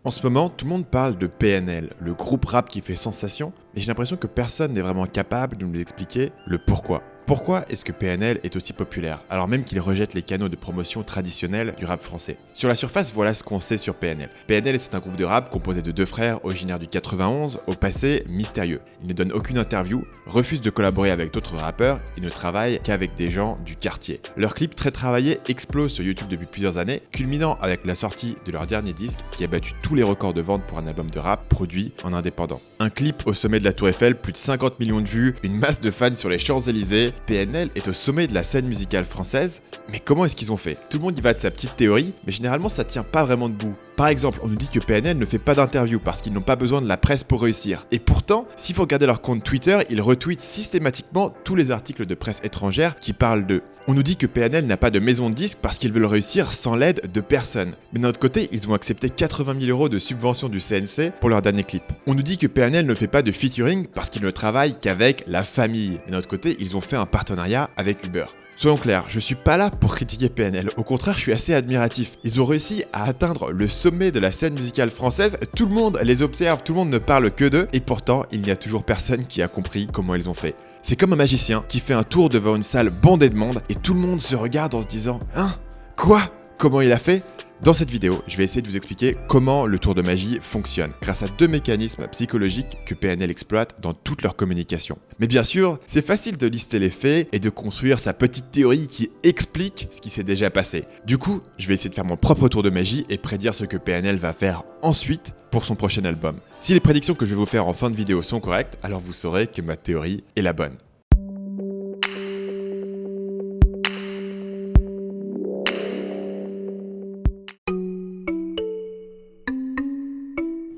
En ce moment, tout le monde parle de PNL, le groupe rap qui fait sensation, mais j'ai l'impression que personne n'est vraiment capable de nous expliquer le pourquoi. Pourquoi est-ce que PNL est aussi populaire, alors même qu'il rejette les canaux de promotion traditionnels du rap français? Sur la surface, voilà ce qu'on sait sur PNL. PNL, c'est un groupe de rap composé de deux frères originaires du 91, au passé mystérieux. Ils ne donnent aucune interview, refusent de collaborer avec d'autres rappeurs et ne travaillent qu'avec des gens du quartier. Leurs clips très travaillés explosent sur YouTube depuis plusieurs années, culminant avec la sortie de leur dernier disque qui a battu tous les records de vente pour un album de rap produit en indépendant. Un clip au sommet de la Tour Eiffel, plus de 50 millions de vues, une masse de fans sur les Champs-Élysées. PNL est au sommet de la scène musicale française, mais comment est-ce qu'ils ont fait? Tout le monde y va de sa petite théorie, mais généralement ça tient pas vraiment debout. Par exemple, on nous dit que PNL ne fait pas d'interview parce qu'ils n'ont pas besoin de la presse pour réussir. Et pourtant, s'il faut regarder leur compte Twitter, ils retweetent systématiquement tous les articles de presse étrangère qui parlent d'eux. On nous dit que PNL n'a pas de maison de disques parce qu'ils veulent réussir sans l'aide de personne. Mais d'un autre côté, ils ont accepté 80 000 € de subvention du CNC pour leur dernier clip. On nous dit que PNL ne fait pas de featuring parce qu'ils ne travaillent qu'avec la famille. Mais d'un autre côté, ils ont fait un partenariat avec Uber. Soyons clairs, je suis pas là pour critiquer PNL, au contraire je suis assez admiratif. Ils ont réussi à atteindre le sommet de la scène musicale française, tout le monde les observe, tout le monde ne parle que d'eux, et pourtant il n'y a toujours personne qui a compris comment ils ont fait. C'est comme un magicien qui fait un tour devant une salle bondée de monde, et tout le monde se regarde en se disant « Hein? Quoi? Comment il a fait ?» Dans cette vidéo, je vais essayer de vous expliquer comment le tour de magie fonctionne, grâce à deux mécanismes psychologiques que PNL exploite dans toute leur communication. Mais bien sûr, c'est facile de lister les faits et de construire sa petite théorie qui explique ce qui s'est déjà passé. Du coup, je vais essayer de faire mon propre tour de magie et prédire ce que PNL va faire ensuite pour son prochain album. Si les prédictions que je vais vous faire en fin de vidéo sont correctes, alors vous saurez que ma théorie est la bonne.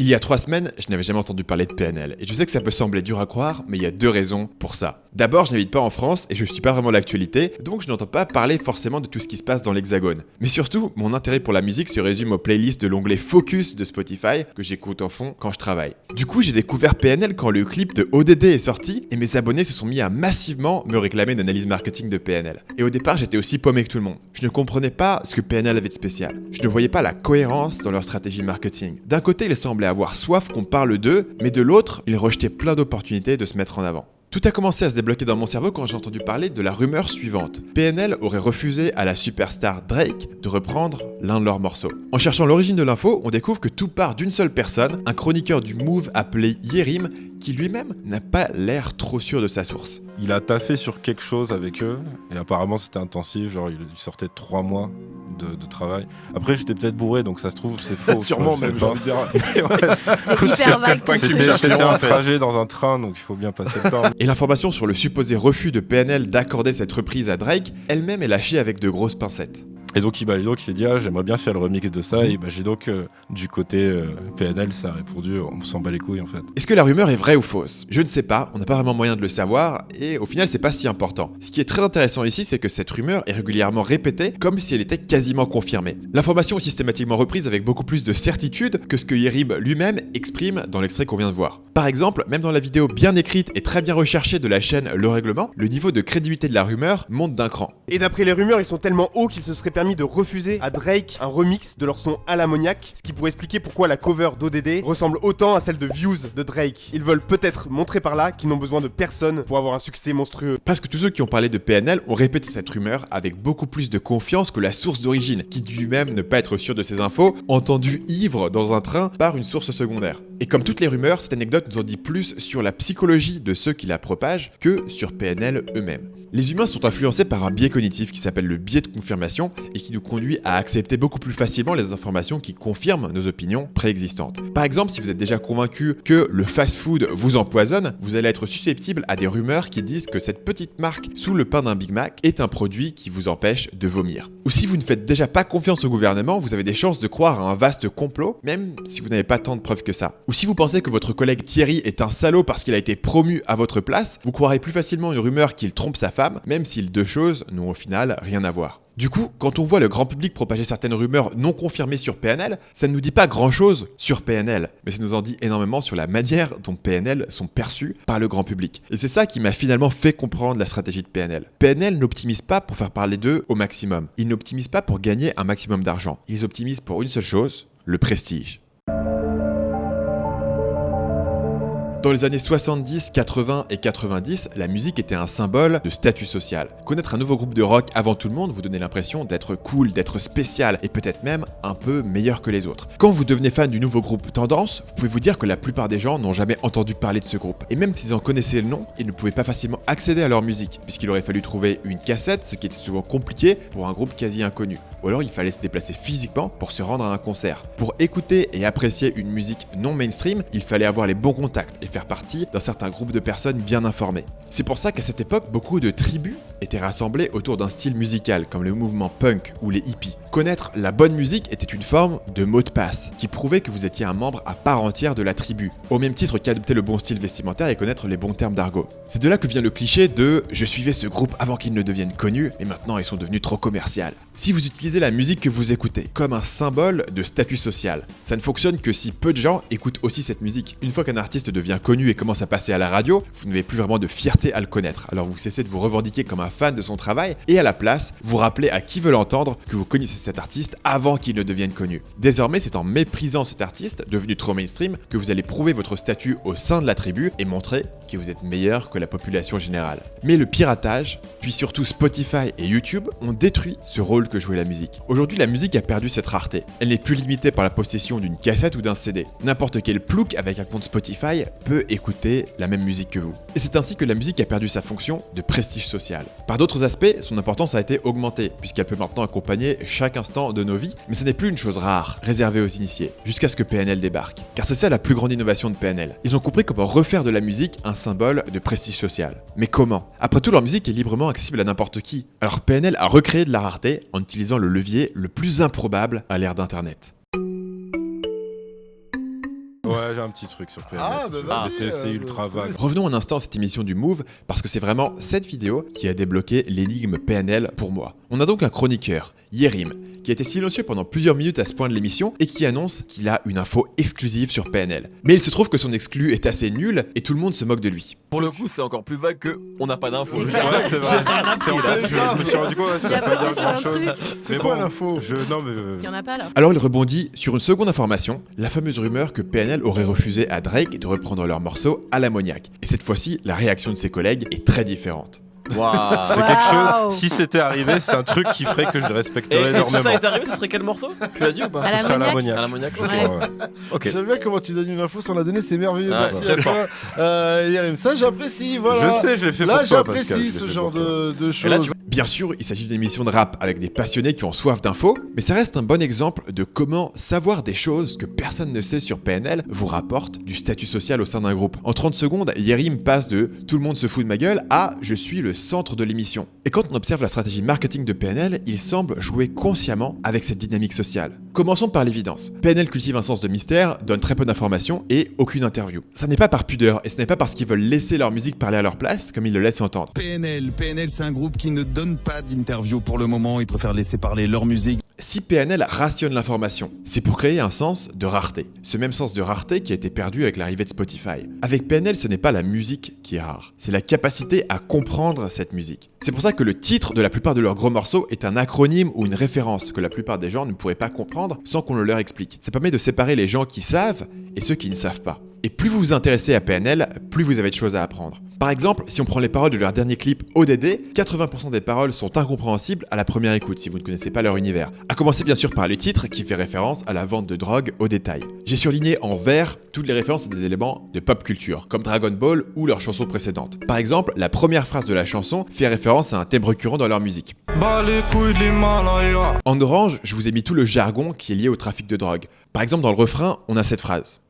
Il y a 3 semaines, je n'avais jamais entendu parler de PNL, et je sais que ça peut sembler dur à croire, mais il y a deux raisons pour ça. D'abord, je n'habite pas en France, et je ne suis pas vraiment l'actualité, donc je n'entends pas parler forcément de tout ce qui se passe dans l'Hexagone. Mais surtout, mon intérêt pour la musique se résume aux playlists de l'onglet Focus de Spotify, que j'écoute en fond quand je travaille. Du coup, j'ai découvert PNL quand le clip de ODD est sorti, et mes abonnés se sont mis à massivement me réclamer une analyse marketing de PNL. Et au départ, j'étais aussi paumé que tout le monde. Je ne comprenais pas ce que PNL avait de spécial. Je ne voyais pas la cohérence dans leur stratégie marketing. D'un côté, ils semblaient avoir soif qu'on parle d'eux, mais de l'autre, ils rejetaient plein d'opportunités de se mettre en avant. Tout a commencé à se débloquer dans mon cerveau quand j'ai entendu parler de la rumeur suivante. PNL aurait refusé à la superstar Drake de reprendre l'un de leurs morceaux. En cherchant l'origine de l'info, on découvre que tout part d'une seule personne, un chroniqueur du Move appelé Yerim, qui lui-même n'a pas l'air trop sûr de sa source. Il a taffé sur quelque chose avec eux, et apparemment c'était intensif, genre il sortait 3 mois de travail. Après j'étais peut-être bourré, donc ça se trouve c'est faux. Sûrement je sais même, j'ai pas. envie de dire. C'est hyper vague. C'était un trajet dans un train, donc il faut bien passer le temps. Et l'information sur le supposé refus de PNL d'accorder cette reprise à Drake, elle-même est lâchée avec de grosses pincettes. Et donc il a dit j'aimerais bien faire le remix de ça, et imagine que du côté PNL ça a répondu on s'en bat les couilles en fait. Est-ce que la rumeur est vraie ou fausse? Je ne sais pas, on n'a pas vraiment moyen de le savoir, et au final c'est pas si important. Ce qui est très intéressant ici, c'est que cette rumeur est régulièrement répétée comme si elle était quasiment confirmée. L'information est systématiquement reprise avec beaucoup plus de certitude que ce que Yerim lui-même exprime dans l'extrait qu'on vient de voir. Par exemple, même dans la vidéo bien écrite et très bien recherchée de la chaîne Le Règlement, le niveau de crédibilité de la rumeur monte d'un cran. Et d'après les rumeurs, ils sont tellement hauts qu'il se serait permis de refuser à Drake un remix de leur son à l'ammoniaque, ce qui pourrait expliquer pourquoi la cover d'ODD ressemble autant à celle de Views de Drake. Ils veulent peut-être montrer par là qu'ils n'ont besoin de personne pour avoir un succès monstrueux. Presque tous ceux qui ont parlé de PNL ont répété cette rumeur avec beaucoup plus de confiance que la source d'origine, qui dit lui-même ne pas être sûr de ses infos, entendu ivre dans un train par une source secondaire. Et comme toutes les rumeurs, cette anecdote nous en dit plus sur la psychologie de ceux qui la propagent que sur PNL eux-mêmes. Les humains sont influencés par un biais cognitif qui s'appelle le biais de confirmation et qui nous conduit à accepter beaucoup plus facilement les informations qui confirment nos opinions préexistantes. Par exemple, si vous êtes déjà convaincu que le fast-food vous empoisonne, vous allez être susceptible à des rumeurs qui disent que cette petite marque sous le pain d'un Big Mac est un produit qui vous empêche de vomir. Ou si vous ne faites déjà pas confiance au gouvernement, vous avez des chances de croire à un vaste complot, même si vous n'avez pas tant de preuves que ça. Ou si vous pensez que votre collègue Thierry est un salaud parce qu'il a été promu à votre place, vous croirez plus facilement une rumeur qu'il trompe sa femme, même si les deux choses n'ont au final rien à voir. Du coup, quand on voit le grand public propager certaines rumeurs non confirmées sur PNL, ça ne nous dit pas grand-chose sur PNL, mais ça nous en dit énormément sur la manière dont PNL sont perçus par le grand public. Et c'est ça qui m'a finalement fait comprendre la stratégie de PNL. PNL n'optimise pas pour faire parler d'eux au maximum. Ils n'optimisent pas pour gagner un maximum d'argent. Ils optimisent pour une seule chose, le prestige. Dans les années 70, 80 et 90, la musique était un symbole de statut social. Connaître un nouveau groupe de rock avant tout le monde vous donnait l'impression d'être cool, d'être spécial et peut-être même un peu meilleur que les autres. Quand vous devenez fan du nouveau groupe tendance, vous pouvez vous dire que la plupart des gens n'ont jamais entendu parler de ce groupe. Et même s'ils en connaissaient le nom, ils ne pouvaient pas facilement accéder à leur musique, puisqu'il aurait fallu trouver une cassette, ce qui était souvent compliqué pour un groupe quasi inconnu. Ou alors il fallait se déplacer physiquement pour se rendre à un concert. Pour écouter et apprécier une musique non mainstream, il fallait avoir les bons contacts et faire partie d'un certain groupe de personnes bien informées. C'est pour ça qu'à cette époque, beaucoup de tribus étaient rassemblées autour d'un style musical, comme le mouvement punk ou les hippies. Connaître la bonne musique était une forme de mot de passe, qui prouvait que vous étiez un membre à part entière de la tribu, au même titre qu'adopter le bon style vestimentaire et connaître les bons termes d'argot. C'est de là que vient le cliché de « je suivais ce groupe avant qu'ils ne deviennent connus, et maintenant ils sont devenus trop commerciaux ». Si vous utilisez la musique que vous écoutez comme un symbole de statut social, ça ne fonctionne que si peu de gens écoutent aussi cette musique. Une fois qu'un artiste devient connu et commence à passer à la radio, vous n'avez plus vraiment de fierté à le connaître, alors vous cessez de vous revendiquer comme un fan de son travail, et à la place, vous rappelez à qui veut l'entendre que vous connaissez cet artiste avant qu'il ne devienne connu. Désormais, c'est en méprisant cet artiste, devenu trop mainstream, que vous allez prouver votre statut au sein de la tribu et montrer que vous êtes meilleur que la population générale. Mais le piratage, puis surtout Spotify et YouTube, ont détruit ce rôle que jouait la musique. Aujourd'hui, la musique a perdu cette rareté. Elle n'est plus limitée par la possession d'une cassette ou d'un CD. N'importe quel plouc avec un compte Spotify peut écouter la même musique que vous. Et c'est ainsi que la musique a perdu sa fonction de prestige social. Par d'autres aspects, son importance a été augmentée, puisqu'elle peut maintenant accompagner chaque instant de nos vies, mais ce n'est plus une chose rare, réservée aux initiés, jusqu'à ce que PNL débarque. Car c'est ça la plus grande innovation de PNL. Ils ont compris comment refaire de la musique un symbole de prestige social. Mais comment ? Après tout, leur musique est librement accessible à n'importe qui. Alors PNL a recréé de la rareté en utilisant le levier le plus improbable à l'ère d'Internet. Ouais, j'ai un petit truc sur PNL. C'est ultra vague. Revenons un instant à cette émission du Move, parce que c'est vraiment cette vidéo qui a débloqué l'énigme PNL pour moi. On a donc un chroniqueur, Yerim, qui a été silencieux pendant plusieurs minutes à ce point de l'émission et qui annonce qu'il a une info exclusive sur PNL. Mais il se trouve que son exclu est assez nul et tout le monde se moque de lui. Pour le coup, c'est encore plus vague que on n'a pas d'infos. Ouais, c'est vrai. Je me suis rendu compte, ça Il a veut pas bossé dire sur un grand-chose. truc. C'est quoi l'info Non, mais. Il y en a pas là. Alors il rebondit sur une seconde information, la fameuse rumeur que PNL aurait refusé à Drake de reprendre leur morceau à l'ammoniaque. Et cette fois-ci, la réaction de ses collègues est très différente. Waouh. C'est quelque chose. Si c'était arrivé, c'est un truc qui ferait que je le respecterais Et si énormément. ça est arrivé, ce serait quel morceau? Tu l'as dit ou pas? À Ce serait à l'ammoniaque. À l'ammoniaque. Ok. Ouais. Ok. J'aime bien comment tu donnes une info sans la donner, c'est merveilleux. Ah, Merci très à toi, Yerim. Ça, j'apprécie. Voilà. Je sais, je l'ai fait Là, pour toi, Pascal, j'apprécie je l'ai ce fait genre pour toi. de Et choses. là, tu Bien sûr, il s'agit d'une émission de rap avec des passionnés qui ont soif d'infos, mais ça reste un bon exemple de comment savoir des choses que personne ne sait sur PNL vous rapporte du statut social au sein d'un groupe. En 30 secondes, Yerim passe de « tout le monde se fout de ma gueule » à « je suis le centre de l'émission ». Et quand on observe la stratégie marketing de PNL, il semble jouer consciemment avec cette dynamique sociale. Commençons par l'évidence. PNL cultive un sens de mystère, donne très peu d'informations et aucune interview. Ça n'est pas par pudeur et ce n'est pas parce qu'ils veulent laisser leur musique parler à leur place comme ils le laissent entendre. PNL, c'est un groupe qui ne donne pas d'interview pour le moment, ils préfèrent laisser parler leur musique. Si PNL rationne l'information, c'est pour créer un sens de rareté. Ce même sens de rareté qui a été perdu avec l'arrivée de Spotify. Avec PNL, ce n'est pas la musique qui est rare, c'est la capacité à comprendre cette musique. C'est pour ça que le titre de la plupart de leurs gros morceaux est un acronyme ou une référence que la plupart des gens ne pourraient pas comprendre sans qu'on le leur explique. Ça permet de séparer les gens qui savent et ceux qui ne savent pas. Et plus vous vous intéressez à PNL, plus vous avez de choses à apprendre. Par exemple, si on prend les paroles de leur dernier clip ODD, 80% des paroles sont incompréhensibles à la première écoute si vous ne connaissez pas leur univers. À commencer bien sûr par le titre qui fait référence à la vente de drogue au détail. J'ai surligné en vert toutes les références à des éléments de pop culture, comme Dragon Ball ou leurs chansons précédentes. Par exemple, la première phrase de la chanson fait référence à un thème récurrent dans leur musique. En orange, je vous ai mis tout le jargon qui est lié au trafic de drogue. Par exemple, dans le refrain, on a cette phrase.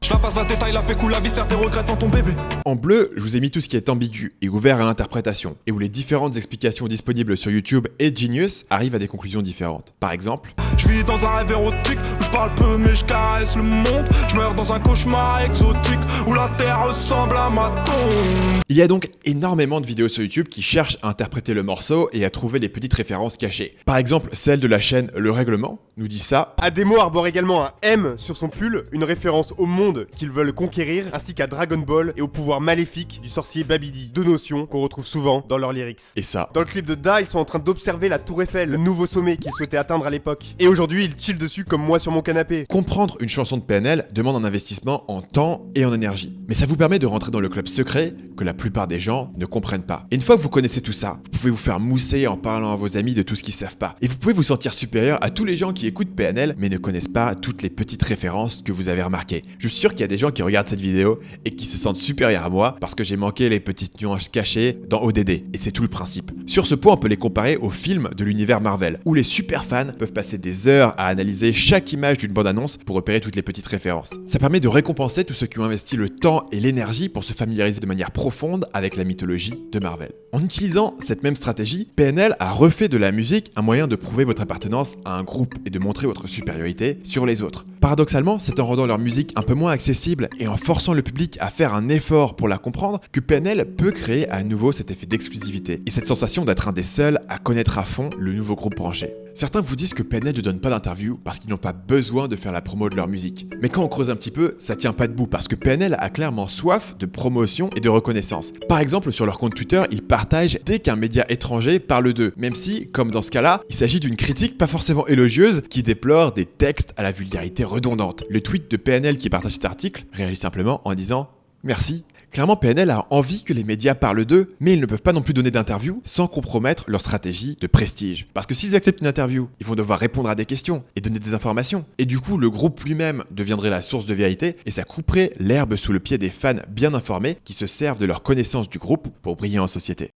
En bleu, je vous ai mis tout ce qui est ambigu et ouvert à l'interprétation, et où les différentes explications disponibles sur YouTube et Genius arrivent à des conclusions différentes. Par exemple, je vis dans un rêve érotique où je parle peu mais je caresse le monde. Je meurs dans un cauchemar pas exotique, où la terre ressemble à ma tombe. Il y a donc énormément de vidéos sur YouTube qui cherchent à interpréter le morceau et à trouver les petites références cachées. Par exemple, celle de la chaîne Le Règlement nous dit ça. Ademo arbore également un M sur son pull, une référence au monde qu'ils veulent conquérir, ainsi qu'à Dragon Ball et au pouvoir maléfique du sorcier Babidi, deux notions qu'on retrouve souvent dans leurs lyrics. Et ça. Dans le clip de Da, ils sont en train d'observer la Tour Eiffel, le nouveau sommet qu'ils souhaitaient atteindre à l'époque. Et aujourd'hui, ils chillent dessus comme moi sur mon canapé. Comprendre une chanson de PNL demande un investissement en temps et en énergie. Mais ça vous permet de rentrer dans le club secret que la plupart des gens ne comprennent pas. Et une fois que vous connaissez tout ça, vous pouvez vous faire mousser en parlant à vos amis de tout ce qu'ils savent pas. Et vous pouvez vous sentir supérieur à tous les gens qui écoutent PNL mais ne connaissent pas toutes les petites références que vous avez remarquées. Je suis sûr qu'il y a des gens qui regardent cette vidéo et qui se sentent supérieurs à moi parce que j'ai manqué les petites nuances cachées dans ODD. Et c'est tout le principe. Sur ce point, on peut les comparer aux films de l'univers Marvel, où les super fans peuvent passer des heures à analyser chaque image d'une bande-annonce pour repérer toutes les petites références. Ça permet de récompenser tous ceux qui ont investi le temps et l'énergie pour se familiariser de manière profonde avec la mythologie de Marvel. En utilisant cette même stratégie, PNL a refait de la musique un moyen de prouver votre appartenance à un groupe et de montrer votre supériorité sur les autres. Paradoxalement, c'est en rendant leur musique un peu moins accessible et en forçant le public à faire un effort pour la comprendre que PNL peut créer à nouveau cet effet d'exclusivité et cette sensation d'être un des seuls à connaître à fond le nouveau groupe branché. Certains vous disent que PNL ne donne pas d'interview parce qu'ils n'ont pas besoin de faire la promo de leur musique. Mais quand on creuse un petit peu, ça tient pas debout parce que PNL a clairement soif de promotion et de reconnaissance. Par exemple, sur leur compte Twitter, ils partagent dès qu'un média étranger parle d'eux, même si, comme dans ce cas-là, il s'agit d'une critique pas forcément élogieuse qui déplore des textes à la vulgarité redondante. Le tweet de PNL qui partage cet article réagit simplement en disant « Merci ». Clairement, PNL a envie que les médias parlent d'eux, mais ils ne peuvent pas non plus donner d'interview sans compromettre leur stratégie de prestige. Parce que s'ils acceptent une interview, ils vont devoir répondre à des questions et donner des informations. Et du coup, le groupe lui-même deviendrait la source de vérité et ça couperait l'herbe sous le pied des fans bien informés qui se servent de leur connaissance du groupe pour briller en société.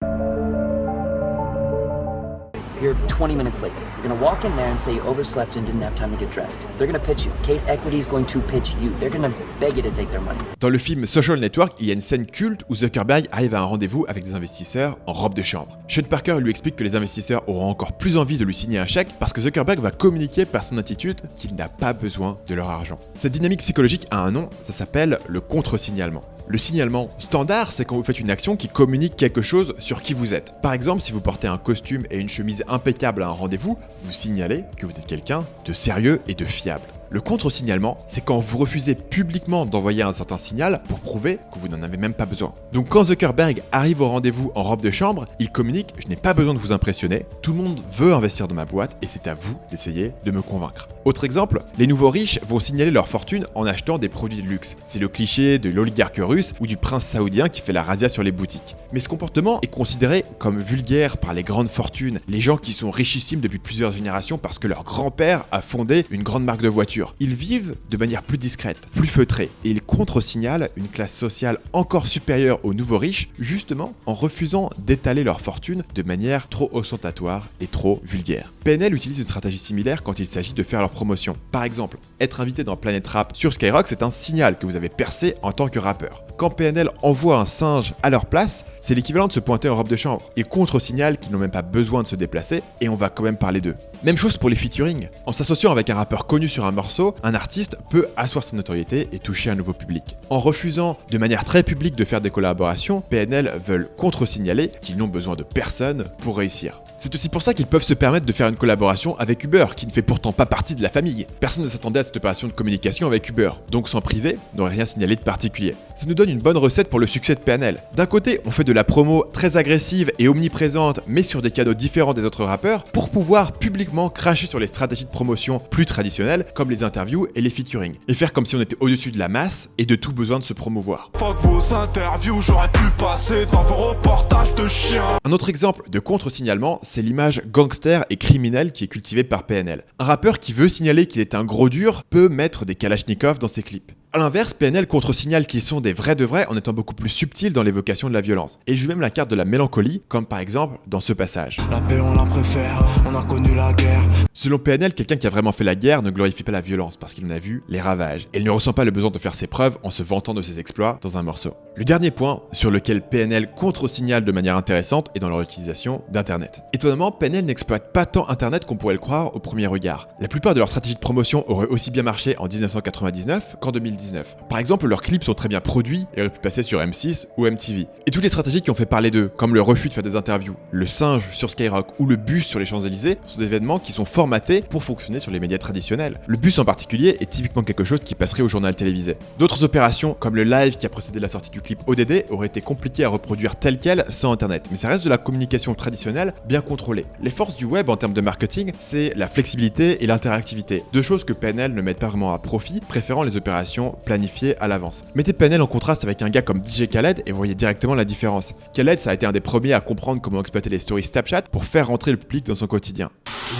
You're 20 minutes late. You're gonna walk in there and say you overslept and didn't have time to get dressed. They're gonna pitch you. Case Equity is going to pitch you. They're gonna beg you to take their money. Dans le film Social Network, il y a une scène culte où Zuckerberg arrive à un rendez-vous avec des investisseurs en robe de chambre. Sean Parker lui explique que les investisseurs auront encore plus envie de lui signer un chèque parce que Zuckerberg va communiquer par son attitude qu'il n'a pas besoin de leur argent. Cette dynamique psychologique a un nom, ça s'appelle le contre-signalement. Le signalement standard, c'est quand vous faites une action qui communique quelque chose sur qui vous êtes. Par exemple, si vous portez un costume et une chemise impeccable à un rendez-vous, vous signalez que vous êtes quelqu'un de sérieux et de fiable. Le contre-signalement, c'est quand vous refusez publiquement d'envoyer un certain signal pour prouver que vous n'en avez même pas besoin. Donc quand Zuckerberg arrive au rendez-vous en robe de chambre, il communique « Je n'ai pas besoin de vous impressionner, tout le monde veut investir dans ma boîte et c'est à vous d'essayer de me convaincre ». Autre exemple, les nouveaux riches vont signaler leur fortune en achetant des produits de luxe. C'est le cliché de l'oligarque russe ou du prince saoudien qui fait la razzia sur les boutiques. Mais ce comportement est considéré comme vulgaire par les grandes fortunes, les gens qui sont richissimes depuis plusieurs générations parce que leur grand-père a fondé une grande marque de voitures. Ils vivent de manière plus discrète, plus feutrée, et ils contre-signalent une classe sociale encore supérieure aux nouveaux riches, justement en refusant d'étaler leur fortune de manière trop ostentatoire et trop vulgaire. PNL utilise une stratégie similaire quand il s'agit de faire leur promotion. Par exemple, être invité dans Planet Rap sur Skyrock, c'est un signal que vous avez percé en tant que rappeur. Quand PNL envoie un singe à leur place, c'est l'équivalent de se pointer en robe de chambre. Ils contre-signalent qu'ils n'ont même pas besoin de se déplacer, et on va quand même parler d'eux. Même chose pour les featuring. En s'associant avec un rappeur connu sur un morceau, un artiste peut asseoir sa notoriété et toucher un nouveau public. En refusant de manière très publique de faire des collaborations, PNL veulent contre-signaler qu'ils n'ont besoin de personne pour réussir. C'est aussi pour ça qu'ils peuvent se permettre de faire une collaboration avec Uber, qui ne fait pourtant pas partie de la famille. Personne ne s'attendait à cette opération de communication avec Uber, donc sans priver, n'aurait rien signalé de particulier. Ça nous donne une bonne recette pour le succès de PNL. D'un côté, on fait de la promo très agressive et omniprésente, mais sur des canaux différents des autres rappeurs, pour pouvoir publiquement cracher sur les stratégies de promotion plus traditionnelles, comme les interviews et les featuring, et faire comme si on était au-dessus de la masse et de tout besoin de se promouvoir. Fuck vos interviews, j'aurais pu passer dans vos reportages de chiens. Un autre exemple de contre-signalement, c'est l'image gangster et criminelle qui est cultivée par PNL. Un rappeur qui veut signaler qu'il est un gros dur peut mettre des kalachnikovs dans ses clips. A l'inverse, PNL contre-signale qu'ils sont des vrais de vrais en étant beaucoup plus subtils dans l'évocation de la violence. Et joue même la carte de la mélancolie, comme par exemple dans ce passage. La paix on la préfère, on a connu la guerre. Selon PNL, quelqu'un qui a vraiment fait la guerre ne glorifie pas la violence parce qu'il en a vu les ravages. Et il ne ressent pas le besoin de faire ses preuves en se vantant de ses exploits dans un morceau. Le dernier point sur lequel PNL contre-signale de manière intéressante est dans leur utilisation d'Internet. Étonnamment, PNL n'exploite pas tant Internet qu'on pourrait le croire au premier regard. La plupart de leurs stratégies de promotion auraient aussi bien marché en 1999 qu'en 2010. 2019. Par exemple, leurs clips sont très bien produits et auraient pu passer sur M6 ou MTV. Et toutes les stratégies qui ont fait parler d'eux, comme le refus de faire des interviews, le singe sur Skyrock ou le bus sur les Champs-Élysées, sont des événements qui sont formatés pour fonctionner sur les médias traditionnels. Le bus en particulier est typiquement quelque chose qui passerait au journal télévisé. D'autres opérations, comme le live qui a précédé la sortie du clip ODD, auraient été compliquées à reproduire tel quel sans internet, mais ça reste de la communication traditionnelle bien contrôlée. Les forces du web en termes de marketing, c'est la flexibilité et l'interactivité, deux choses que PNL ne mettent pas vraiment à profit, préférant les opérations planifiées à l'avance. Mettez PNL en contraste avec un gars comme DJ Khaled et vous voyez directement la différence. Khaled, ça a été un des premiers à comprendre comment exploiter les stories Snapchat pour faire rentrer le public dans son quotidien.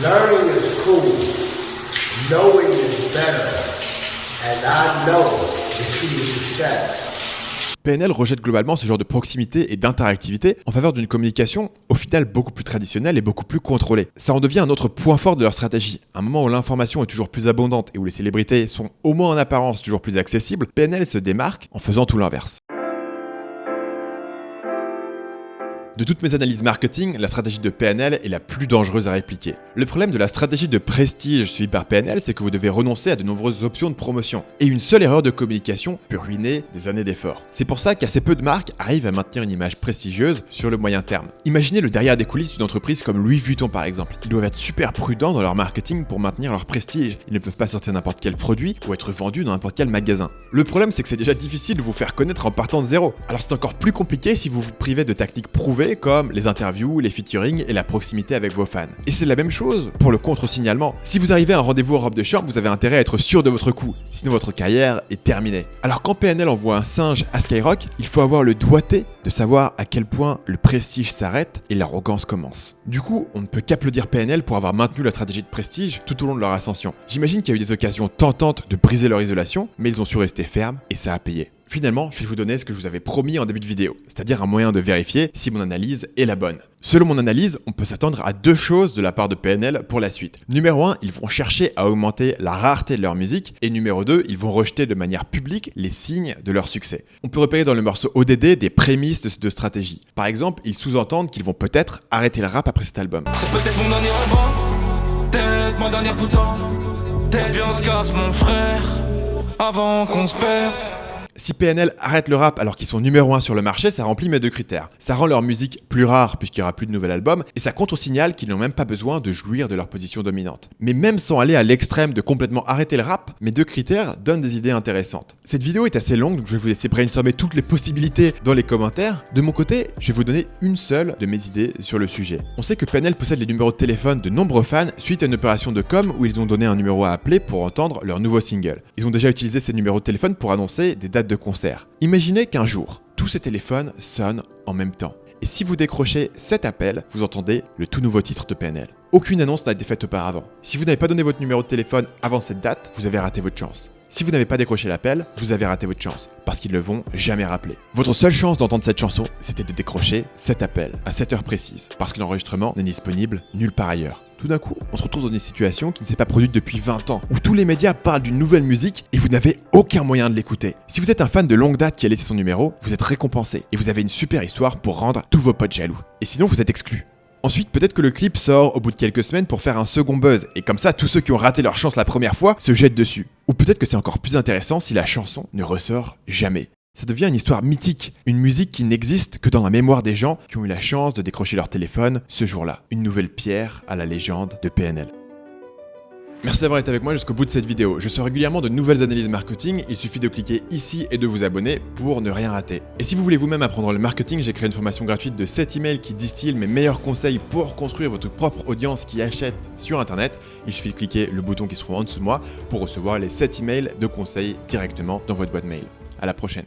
Learning is cool, knowing is better, and I know the key to success. PNL rejette globalement ce genre de proximité et d'interactivité en faveur d'une communication au final beaucoup plus traditionnelle et beaucoup plus contrôlée. Ça en devient un autre point fort de leur stratégie. À un moment où l'information est toujours plus abondante et où les célébrités sont au moins en apparence toujours plus accessibles, PNL se démarque en faisant tout l'inverse. De toutes mes analyses marketing, la stratégie de PNL est la plus dangereuse à répliquer. Le problème de la stratégie de prestige suivie par PNL, c'est que vous devez renoncer à de nombreuses options de promotion. Et une seule erreur de communication peut ruiner des années d'efforts. C'est pour ça qu'assez peu de marques arrivent à maintenir une image prestigieuse sur le moyen terme. Imaginez le derrière des coulisses d'une entreprise comme Louis Vuitton par exemple. Ils doivent être super prudents dans leur marketing pour maintenir leur prestige. Ils ne peuvent pas sortir n'importe quel produit ou être vendus dans n'importe quel magasin. Le problème, c'est que c'est déjà difficile de vous faire connaître en partant de zéro. Alors c'est encore plus compliqué si vous vous privez de tactiques prouvées comme les interviews, les featuring et la proximité avec vos fans. Et c'est la même chose pour le contre-signalement. Si vous arrivez à un rendez-vous en robe de chambre, vous avez intérêt à être sûr de votre coup, sinon votre carrière est terminée. Alors quand PNL envoie un singe à Skyrock, il faut avoir le doigté de savoir à quel point le prestige s'arrête et l'arrogance commence. Du coup, on ne peut qu'applaudir PNL pour avoir maintenu la stratégie de prestige tout au long de leur ascension. J'imagine qu'il y a eu des occasions tentantes de briser leur isolation, mais ils ont su rester fermes et ça a payé. Finalement, je vais vous donner ce que je vous avais promis en début de vidéo, c'est-à-dire un moyen de vérifier si mon analyse est la bonne. Selon mon analyse, on peut s'attendre à deux choses de la part de PNL pour la suite. Numéro 1, ils vont chercher à augmenter la rareté de leur musique, et numéro 2, ils vont rejeter de manière publique les signes de leur succès. On peut repérer dans le morceau ODD des prémices de ces deux stratégies. Par exemple, ils sous-entendent qu'ils vont peut-être arrêter le rap après cet album. C'est peut-être mon dernier rêve, peut-être ma dernière bouton. Peut-être viens on se casse mon frère, avant qu'on se perde. Si PNL arrête le rap alors qu'ils sont numéro 1 sur le marché, ça remplit mes deux critères. Ça rend leur musique plus rare puisqu'il n'y aura plus de nouvel album, et ça contre-signale qu'ils n'ont même pas besoin de jouir de leur position dominante. Mais même sans aller à l'extrême de complètement arrêter le rap, mes deux critères donnent des idées intéressantes. Cette vidéo est assez longue, donc je vais vous laisser brainstormer toutes les possibilités dans les commentaires. De mon côté, je vais vous donner une seule de mes idées sur le sujet. On sait que PNL possède les numéros de téléphone de nombreux fans suite à une opération de com où ils ont donné un numéro à appeler pour entendre leur nouveau single. Ils ont déjà utilisé ces numéros de téléphone pour annoncer des dates de concert. Imaginez qu'un jour, tous ces téléphones sonnent en même temps. Et si vous décrochez cet appel, vous entendez le tout nouveau titre de PNL. Aucune annonce n'a été faite auparavant. Si vous n'avez pas donné votre numéro de téléphone avant cette date, vous avez raté votre chance. Si vous n'avez pas décroché l'appel, vous avez raté votre chance, parce qu'ils ne le vont jamais rappeler. Votre seule chance d'entendre cette chanson, c'était de décrocher cet appel, à cette heure précise, parce que l'enregistrement n'est disponible nulle part ailleurs. Tout d'un coup, on se retrouve dans une situation qui ne s'est pas produite depuis 20 ans, où tous les médias parlent d'une nouvelle musique et vous n'avez aucun moyen de l'écouter. Si vous êtes un fan de longue date qui a laissé son numéro, vous êtes récompensé, et vous avez une super histoire pour rendre tous vos potes jaloux. Et sinon, vous êtes exclu. Ensuite, peut-être que le clip sort au bout de quelques semaines pour faire un second buzz, et comme ça, tous ceux qui ont raté leur chance la première fois se jettent dessus. Ou peut-être que c'est encore plus intéressant si la chanson ne ressort jamais. Ça devient une histoire mythique, une musique qui n'existe que dans la mémoire des gens qui ont eu la chance de décrocher leur téléphone ce jour-là. Une nouvelle pierre à la légende de PNL. Merci d'avoir été avec moi jusqu'au bout de cette vidéo. Je sors régulièrement de nouvelles analyses marketing, il suffit de cliquer ici et de vous abonner pour ne rien rater. Et si vous voulez vous-même apprendre le marketing, j'ai créé une formation gratuite de 7 emails qui distille mes meilleurs conseils pour construire votre propre audience qui achète sur internet. Il suffit de cliquer le bouton qui se trouve en dessous de moi pour recevoir les 7 emails de conseils directement dans votre boîte mail. À la prochaine.